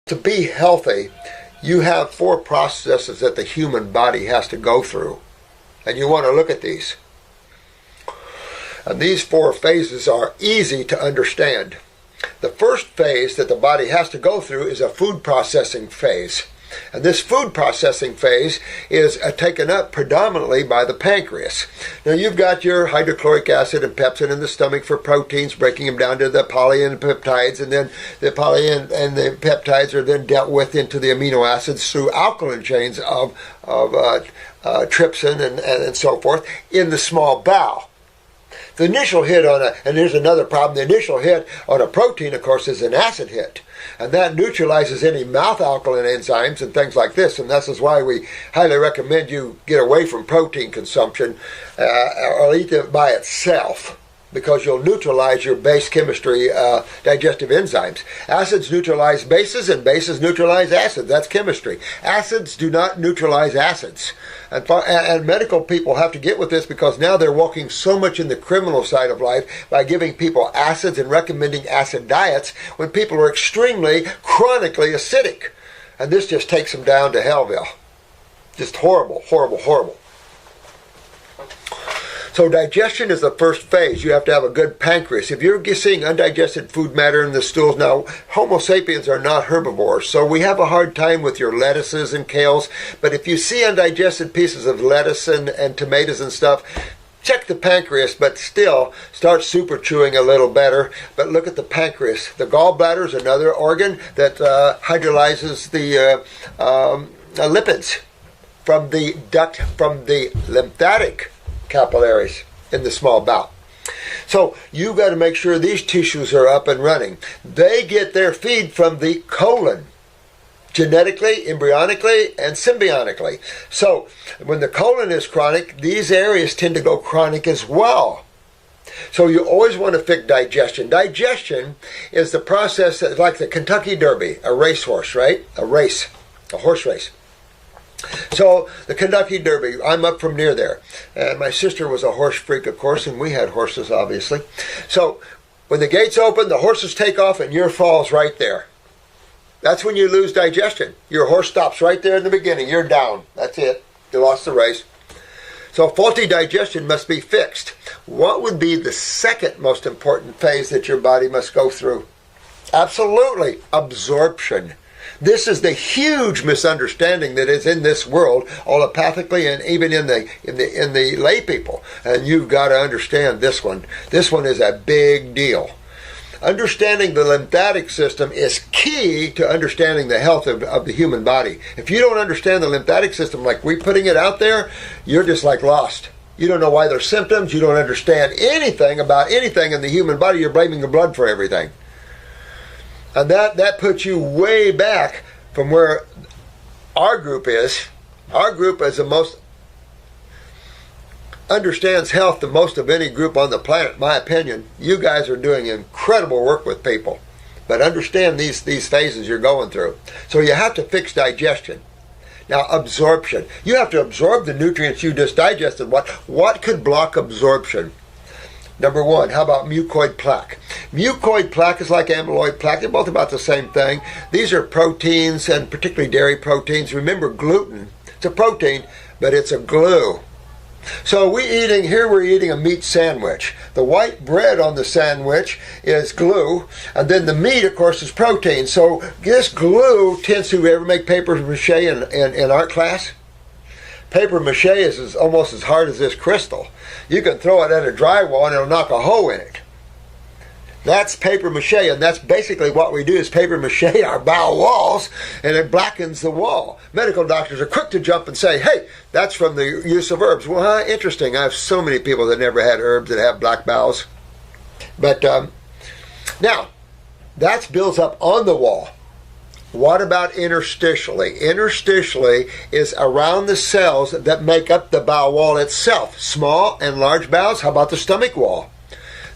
To be healthy, you have 4 processes that the human body has to go through. And you want to look at these. And these 4 phases are easy to understand. The first phase that the body has to go through is a food processing phase. And this food processing phase is taken up predominantly by the pancreas. Now you've got your hydrochloric acid and pepsin in the stomach for proteins, breaking them down to the polypeptides, and then the poly and the peptides are then dealt with into the amino acids through alkaline chains of trypsin and so forth in the small bowel. The initial hit on and here's another problem, the initial hit on a protein, of course, is an acid hit. And that neutralizes any mouth alkaline enzymes and things like this. And this is why we highly recommend you get away from protein consumption or eat it by itself, because you'll neutralize your base chemistry, digestive enzymes. Acids neutralize bases, and bases neutralize acids. That's chemistry. Acids do not neutralize acids. And medical people have to get with this, because now they're walking so much in the criminal side of life by giving people acids and recommending acid diets when people are extremely chronically acidic. And this just takes them down to Hellville. Just horrible, horrible, horrible. So digestion is the first phase. You have to have a good pancreas. If you're seeing undigested food matter in the stools, now Homo sapiens are not herbivores, so we have a hard time with your lettuces and kales. But if you see undigested pieces of lettuce and tomatoes and stuff, check the pancreas, but still start super chewing a little better. But look at the pancreas. The gallbladder is another organ that hydrolyzes the lipids from the duct, from the lymphatic capillaries in the small bowel. So you've got to make sure these tissues are up and running. They get their feed from the colon, genetically, embryonically, and symbiotically. So when the colon is chronic, these areas tend to go chronic as well. So you always want to fix digestion. Digestion is the process that, like the Kentucky Derby, a racehorse, right? A horse race. So the Kentucky Derby, I'm up from near there. And my sister was a horse freak, of course, and we had horses, obviously. So when the gates open, the horses take off, and your fall's right there. That's when you lose digestion. Your horse stops right there in the beginning. You're down. That's it. You lost the race. So faulty digestion must be fixed. What would be the second most important phase that your body must go through? Absolutely, absorption. This is the huge misunderstanding that is in this world, allopathically and even in the lay people. And you've got to understand this one. This one is a big deal. Understanding the lymphatic system is key to understanding the health of the human body. If you don't understand the lymphatic system, like we're putting it out there, you're just like lost. You don't know why there's symptoms. You don't understand anything about anything in the human body. You're blaming the blood for everything. And that puts you way back from where our group is. Our group is the most, understands health the most of any group on the planet, in my opinion. You guys are doing incredible work with people. But understand these phases you're going through. So you have to fix digestion. Now, absorption. You have to absorb the nutrients you just digested. What could block absorption? Number one, how about mucoid plaque? Mucoid plaque is like amyloid plaque. They're both about the same thing. These are proteins, and particularly dairy proteins. Remember, gluten, it's a protein, but it's a glue. So we're eating a meat sandwich. The white bread on the sandwich is glue, and then the meat, of course, is protein. So this glue tends to, ever make paper mache in art class? Paper mache is almost as hard as this crystal. You can throw it at a drywall and it'll knock a hole in it. That's paper mache, and that's basically what we do, is paper mache our bowel walls, and it blackens the wall. Medical doctors are quick to jump and say, hey, that's from the use of herbs. Well, interesting. I have so many people that never had herbs that have black bowels. But now, that builds up on the wall. What about interstitially? Interstitially is around the cells that make up the bowel wall itself. Small and large bowels. How about the stomach wall?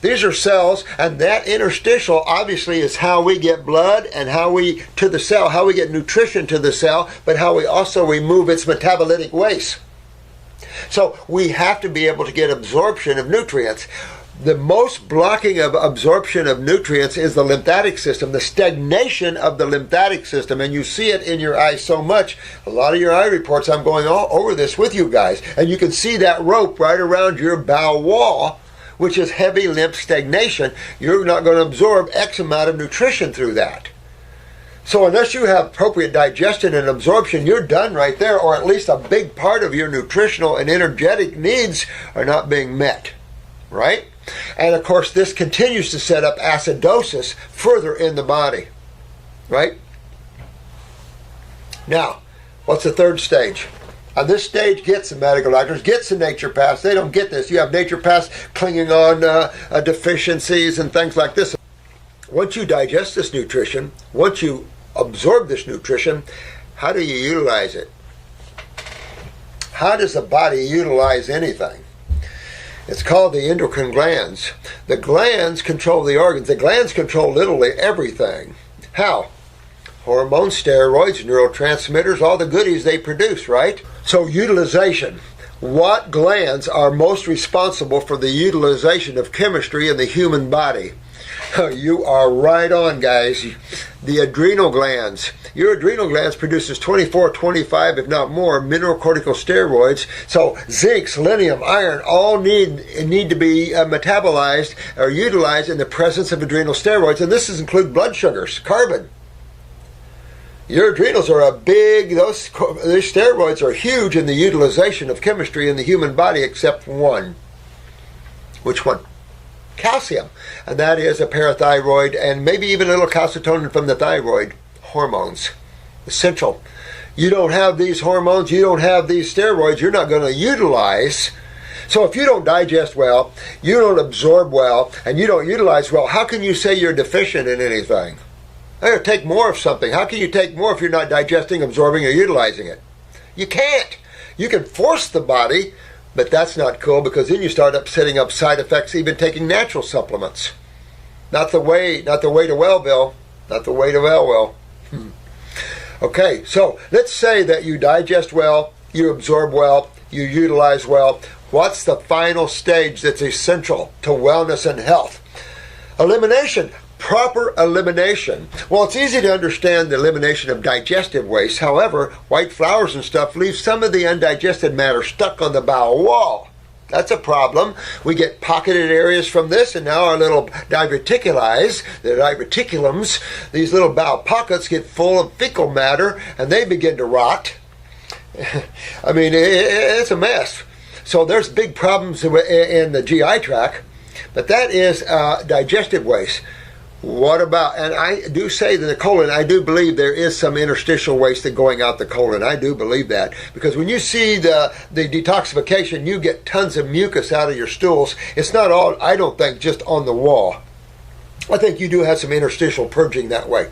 These are cells, and that interstitial obviously is how we get blood and how we get nutrition to the cell, but how we also remove its metabolitic waste. So we have to be able to get absorption of nutrients. The most blocking of absorption of nutrients is the lymphatic system, the stagnation of the lymphatic system. And you see it in your eyes so much. A lot of your eye reports, I'm going all over this with you guys. And you can see that rope right around your bowel wall, which is heavy lymph stagnation. You're not going to absorb X amount of nutrition through that. So unless you have appropriate digestion and absorption, you're done right there, or at least a big part of your nutritional and energetic needs are not being met, right? And of course, this continues to set up acidosis further in the body, right? Now, what's the third stage? This stage gets the medical doctors, gets the naturopaths. They don't get this. You have naturopaths clinging on deficiencies and things like this. Once you digest this nutrition, once you absorb this nutrition, how do you utilize it? How does the body utilize anything? It's called the endocrine glands. The glands control the organs. The glands control literally everything. How? Hormones, steroids, neurotransmitters, all the goodies they produce, right? So utilization. What glands are most responsible for the utilization of chemistry in the human body? You are right on, guys. The adrenal glands. Your adrenal glands produces 24, 25, if not more, mineralocorticosteroids. So zinc, selenium, iron, all need to be metabolized or utilized in the presence of adrenal steroids. And this includes blood sugars, carbon. Your adrenals are those steroids are huge in the utilization of chemistry in the human body, except one. Which one? Calcium. And that is a parathyroid and maybe even a little calcitonin from the thyroid hormones. Essential. You don't have these hormones, you don't have these steroids, you're not going to utilize. So if you don't digest well, you don't absorb well, and you don't utilize well, how can you say you're deficient in anything? I gotta take more of something. How can you take more if you're not digesting, absorbing, or utilizing it? You can't. You can force the body, but that's not cool, because then you start setting up side effects, even taking natural supplements. Not the way to Wellville. Not the way to Wellville. Okay, so let's say that you digest well, you absorb well, you utilize well. What's the final stage that's essential to wellness and health? Elimination. Proper elimination. Well, it's easy to understand the elimination of digestive waste. However, white flours and stuff leave some of the undigested matter stuck on the bowel wall. That's a problem. We get pocketed areas from this, and now our little diverticulitis, the diverticulums, these little bowel pockets get full of fecal matter, and they begin to rot. I mean, it's a mess. So there's big problems in the GI tract, but that is digestive waste. What about, and I do say that the colon, I do believe there is some interstitial waste that going out the colon. I do believe that. Because when you see the detoxification, you get tons of mucus out of your stools. It's not all, I don't think, just on the wall. I think you do have some interstitial purging that way.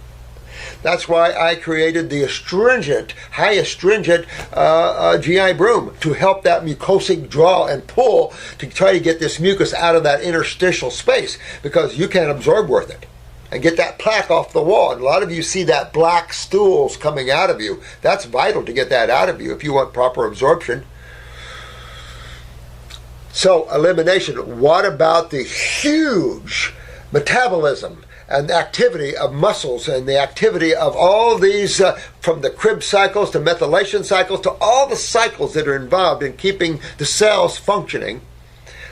That's why I created the astringent, high astringent GI broom, to help that mucosic draw and pull to try to get this mucus out of that interstitial space, because you can't absorb with it. And get that plaque off the wall. And a lot of you see that black stools coming out of you. That's vital to get that out of you if you want proper absorption. So, elimination. What about the huge metabolism and the activity of muscles and the activity of all these, from the Krebs cycles to methylation cycles to all the cycles that are involved in keeping the cells functioning?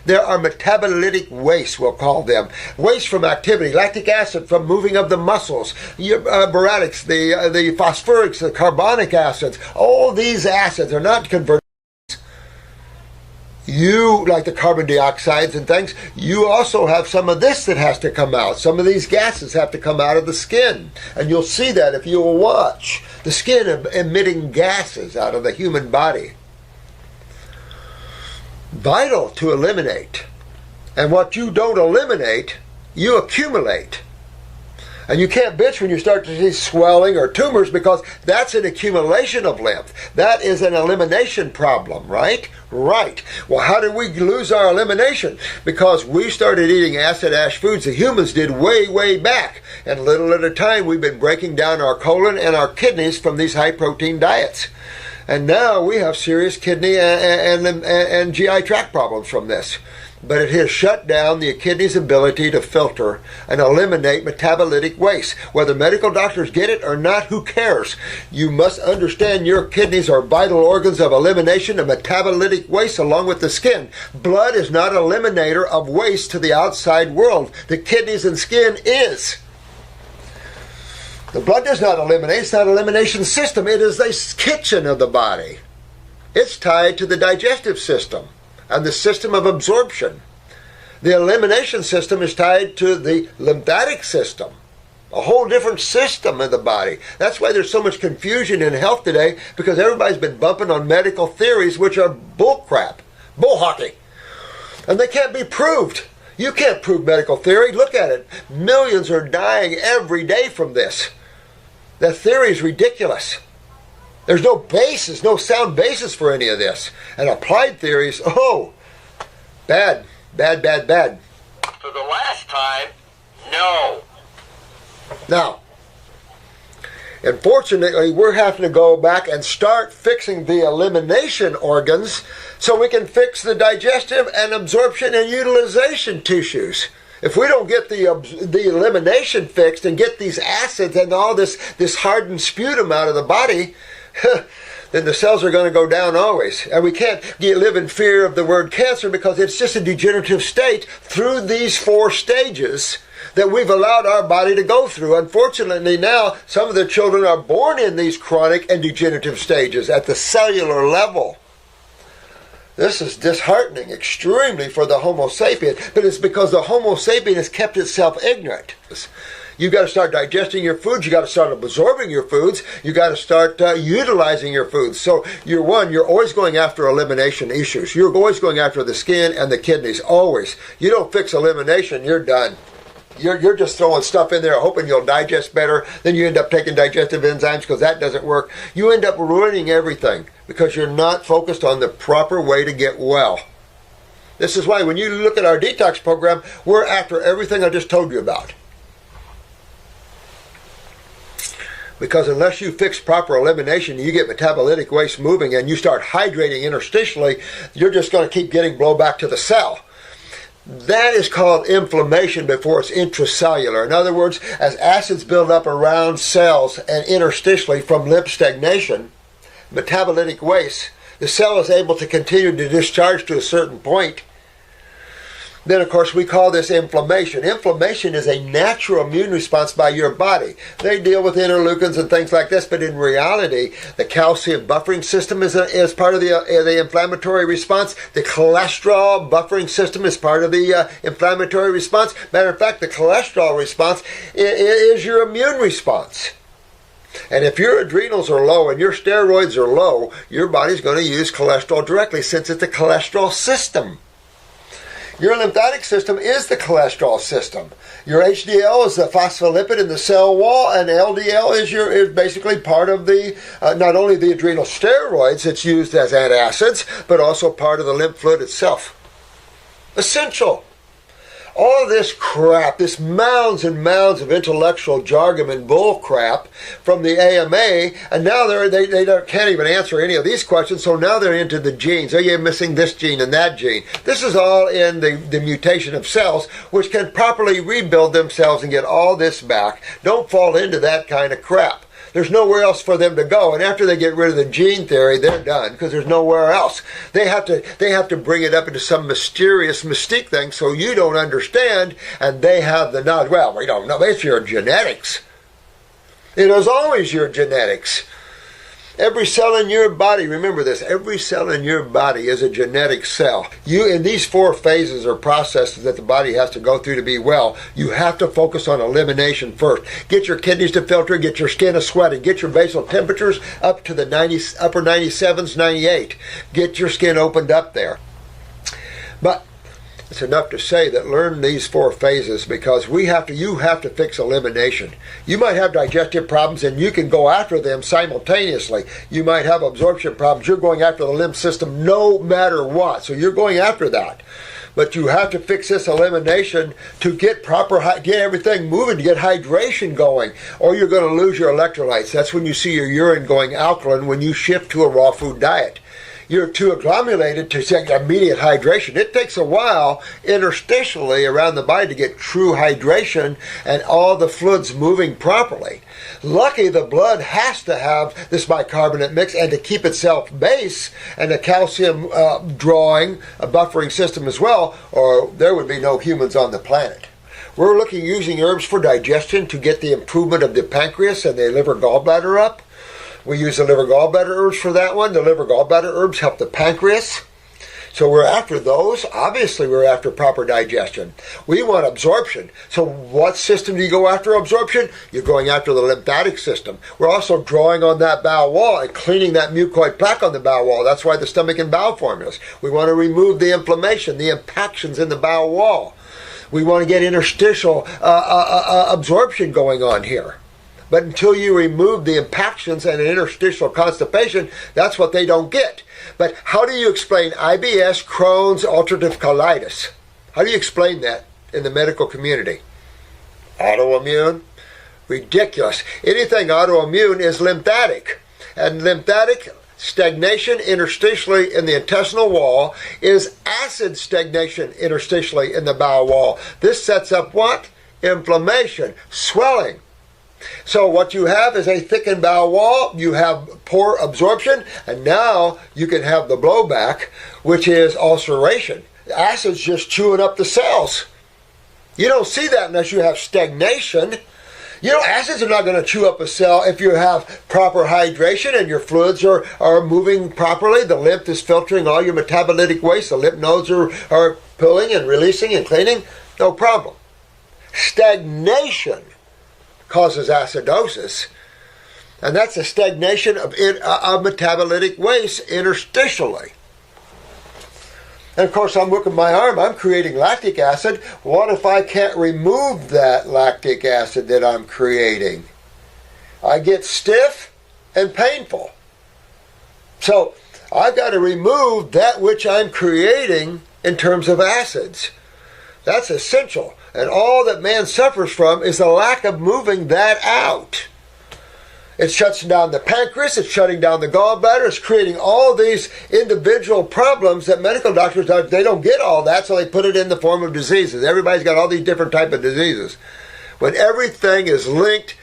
There are metabolitic wastes, we'll call them. Waste from activity, lactic acid from moving of the muscles, boratics, the phosphorics, the carbonic acids. All these acids are not converted. You, like the carbon dioxides and things, you also have some of this that has to come out. Some of these gases have to come out of the skin. And you'll see that if you will watch. The skin emitting gases out of the human body. Vital to eliminate. And what you don't eliminate, you accumulate. And you can't bitch when you start to see swelling or tumors, because that's an accumulation of lymph. That is an elimination problem, right? Right. Well, how did we lose our elimination? Because we started eating acid ash foods. The humans did way, way back. And little at a time, we've been breaking down our colon and our kidneys from these high protein diets. And now we have serious kidney and GI tract problems from this. but it has shut down the kidney's ability to filter and eliminate metabolitic waste. Whether medical doctors get it or not, who cares? You must understand your kidneys are vital organs of elimination of metabolitic waste along with the skin. Blood is not an eliminator of waste to the outside world. The kidneys and skin is. The blood does not eliminate. It's not an elimination system. It is the kitchen of the body. It's tied to the digestive system and the system of absorption. The elimination system is tied to the lymphatic system, a whole different system of the body. That's why there's so much confusion in health today, because everybody's been bumping on medical theories which are bullcrap, bull hockey, and they can't be proved. You can't prove medical theory. Look at it. Millions are dying every day from this. The theory is ridiculous. There's no basis, no sound basis for any of this. And applied theories, oh, bad, bad, bad, bad. For the last time, no. Now, unfortunately, we're having to go back and start fixing the elimination organs so we can fix the digestive and absorption and utilization tissues. If we don't get the elimination fixed and get these acids and all this hardened sputum out of the body, then the cells are going to go down always. And we can't live in fear of the word cancer, because it's just a degenerative state through these 4 stages that we've allowed our body to go through. Unfortunately, now some of the children are born in these chronic and degenerative stages at the cellular level. This is disheartening extremely for the Homo sapien, but it's because the Homo sapien has kept itself ignorant. You've got to start digesting your foods. You've got to start absorbing your foods. You've got to start utilizing your foods. So you're always going after elimination issues. You're always going after the skin and the kidneys, always. You don't fix elimination, you're done. You're just throwing stuff in there hoping you'll digest better. Then you end up taking digestive enzymes because that doesn't work. You end up ruining everything because you're not focused on the proper way to get well. This is why when you look at our detox program, we're after everything I just told you about. Because unless you fix proper elimination, you get metabolitic waste moving and you start hydrating interstitially, you're just going to keep getting blowback to the cell. That is called inflammation before it's intracellular. In other words, as acids build up around cells and interstitially from lymph stagnation, metabolitic waste, the cell is able to continue to discharge to a certain point. Then, of course, we call this inflammation. Inflammation is a natural immune response by your body. They deal with interleukins and things like this, but in reality, the calcium buffering system is part of the inflammatory response. The cholesterol buffering system is part of the inflammatory response. Matter of fact, the cholesterol response is your immune response. And if your adrenals are low and your steroids are low, your body's going to use cholesterol directly since it's a cholesterol system. Your lymphatic system is the cholesterol system. Your HDL is the phospholipid in the cell wall, and LDL is basically part of the not only the adrenal steroids it's used as antacids, but also part of the lymph fluid itself. Essential. All this crap, this mounds and mounds of intellectual jargon and bull crap from the AMA, and now they can't even answer any of these questions, so now they're into the genes. Are you missing this gene and that gene? This is all in the mutation of cells, which can properly rebuild themselves and get all this back. Don't fall into that kind of crap. There's nowhere else for them to go, and after they get rid of the gene theory, they're done because there's nowhere else. They have to bring it up into some mysterious mystique thing so you don't understand, and they have the knowledge. Well, we don't know. It's your genetics. It is always your genetics. Every cell in your body, remember this, every cell in your body is a genetic cell. You, in these 4 phases or processes that the body has to go through to be well, you have to focus on elimination first. Get your kidneys to filter, get your skin to sweating, get your basal temperatures up to the upper 97s, 98. Get your skin opened up there. But it's enough to say that learn these 4 phases, because you have to fix elimination. You might have digestive problems and you can go after them simultaneously. You might have absorption problems. You're going after the lymph system no matter what. So you're going after that. But you have to fix this elimination to get everything moving, to get hydration going, or you're going to lose your electrolytes. That's when you see your urine going alkaline when you shift to a raw food diet. you're too agglomerated to take immediate hydration. It takes a while interstitially around the body to get true hydration and all the fluids moving properly. Lucky the blood has to have this bicarbonate mix and to keep itself base and a calcium drawing, a buffering system as well, or there would be no humans on the planet. We're looking using herbs for digestion to get the improvement of the pancreas and the liver gallbladder up. We use the liver gallbladder herbs for that one. The liver gallbladder herbs help the pancreas. So we're after those. Obviously, we're after proper digestion. We want absorption. So what system do you go after absorption? You're going after the lymphatic system. We're also drawing on that bowel wall and cleaning that mucoid plaque on the bowel wall. That's why the stomach and bowel formulas. We want to remove the inflammation, the impactions in the bowel wall. We want to get interstitial absorption going on here. But until you remove the impactions and an interstitial constipation, that's what they don't get. But how do you explain IBS, Crohn's, ulcerative colitis? How do you explain that in the medical community? Autoimmune? Ridiculous. Anything autoimmune is lymphatic. And lymphatic stagnation interstitially in the intestinal wall is acid stagnation interstitially in the bowel wall. This sets up what? Inflammation, swelling. So what you have is a thickened bowel wall, you have poor absorption, and now you can have the blowback, which is ulceration. The acid's just chewing up the cells. You don't see that unless you have stagnation. You know, acids are not going to chew up a cell if you have proper hydration and your fluids are moving properly. The lymph is filtering all your metabolitic waste. The lymph nodes are pulling and releasing and cleaning. No problem. Stagnation causes acidosis, and that's a stagnation of metabolitic waste interstitially. And of course, I'm working my arm, I'm creating lactic acid. What if I can't remove that lactic acid that I'm creating? I get stiff and painful. So I've got to remove that which I'm creating in terms of acids. That's essential. And all that man suffers from is the lack of moving that out. It shuts down the pancreas, it's shutting down the gallbladder, it's creating all these individual problems that medical doctors, they don't get all that, so they put it in the form of diseases. Everybody's got all these different types of diseases. When everything is linked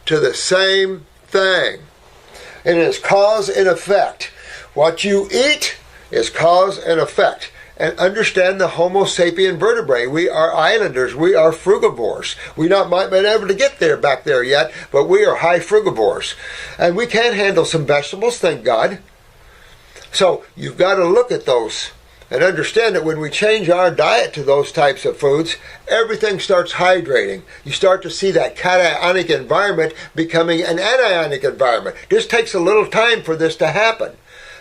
to the same thing. And it is cause and effect. What you eat is cause and effect. And understand the Homo sapien vertebrae. We are islanders. We are frugivores. We might not be able to get there back there yet, but we are high frugivores. And we can handle some vegetables, thank God. So you've got to look at those and understand that when we change our diet to those types of foods, everything starts hydrating. You start to see that cationic environment becoming an anionic environment. It just takes a little time for this to happen.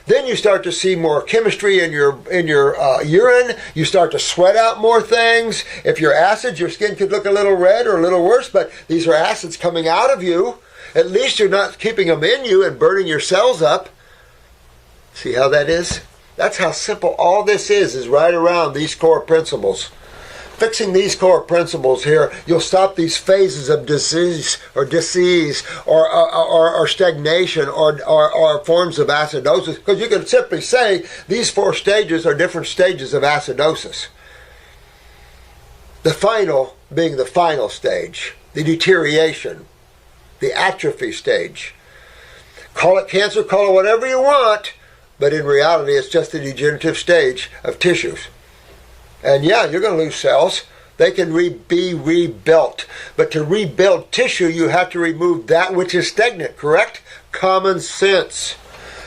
Then you start to see more chemistry in your urine. You start to sweat out more things. If you're acid, your skin could look a little red or a little worse, but these are acids coming out of you. At least you're not keeping them in you and burning your cells up. See how that is? That's how simple all this is right around these core principles. Fixing these core principles here, you'll stop these phases of disease or stagnation or forms of acidosis, because you can simply say these 4 stages are different stages of acidosis. The final being the final stage, the deterioration, the atrophy stage. Call it cancer, call it whatever you want, but in reality it's just the degenerative stage of tissues. And yeah, you're going to lose cells. They can be rebuilt. But to rebuild tissue, you have to remove that which is stagnant, correct? Common sense.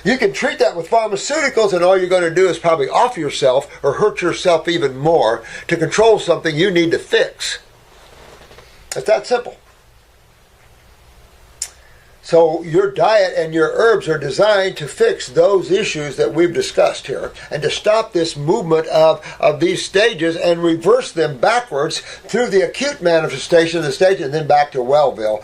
You can treat that with pharmaceuticals, and all you're going to do is probably off yourself or hurt yourself even more to control something you need to fix. It's that simple. So your diet and your herbs are designed to fix those issues that we've discussed here and to stop this movement of these stages and reverse them backwards through the acute manifestation of the stage and then back to Wellville.